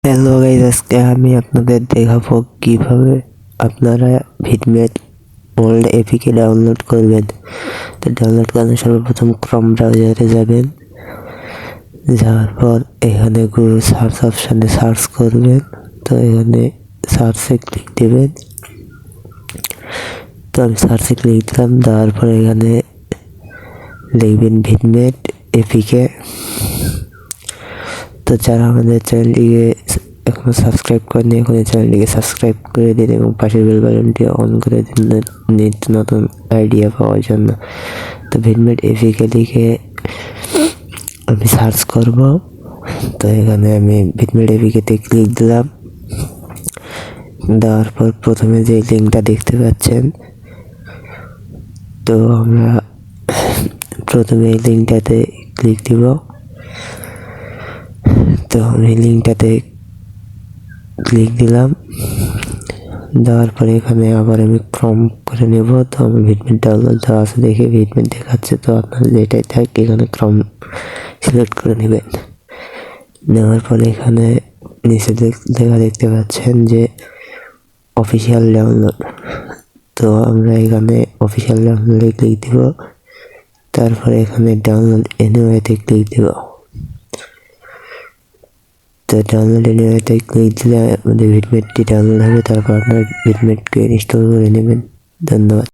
Hello guys, আজকে আমি আপনাদের দেখাবো কিভাবে আপনারা ভিডমেট ওল্ড এপিকে ডাউনলোড করবেন। তো ডাউনলোড করলে সর্বপ্রথম ক্রোম ব্রাউজারে যাবেন, যাওয়ার পর এখানে গুগল সার্চ অপশানে সার্চ করবেন। তো এখানে সার্চে ক্লিক দেবেন। তো আমি সার্চে ক্লিক দিলাম, দেওয়ার পর এখানে লিখবেন ভিডমেট এপিকে। তো যারা আমাদের চ্যানেলটিকে এখনো সাবস্ক্রাইব করেনি, এখন এই চ্যানেলটিকে সাবস্ক্রাইব করে দিন এবং পাশের বেল বাটনটি অন করে দিন নিত্য নতুন আইডিয়া পাওয়ার জন্য। তো ভিডমেট এপিকে লিখে আমি সার্চ করব। তো এখানে আমি ভিডমেট এপিকেতে ক্লিক দিলাম। দেওয়ার পর প্রথমে যে লিঙ্কটা দেখতে পাচ্ছেন, তো আমরা প্রথমে এই লিঙ্কটাতে ক্লিক দিব। তো আমি লিঙ্কটাতে ক্লিক দিলাম, দেওয়ার পরে এখানে আবার আমি ক্রম করে নেব। তো আমি ভিডমেট ডাউনলোড দেওয়া আছে দেখে ভিডমেট দেখাচ্ছে, তো আপনার যেটাই থাকে এখানে ক্রম সিলেক্ট করে নেবেন। নেওয়ার পরে এখানে নিচে লেখা দেখতে পাচ্ছেন যে অফিসিয়াল ডাউনলোড। তো আমরা এখানে অফিসিয়াল ডাউনলোডে ক্লিক দিব, তারপরে এখানে ডাউনলোড এনিওয়েতে ক্লিক দিব। তো ডাউনলোড এনিওয়েতে ক্লিক দিলে আমাদের ভিডমেটটি ডাউনলোড হবে, তারপর আপনার ভিডমেটকে ইনস্টল করে নেবেন। ধন্যবাদ।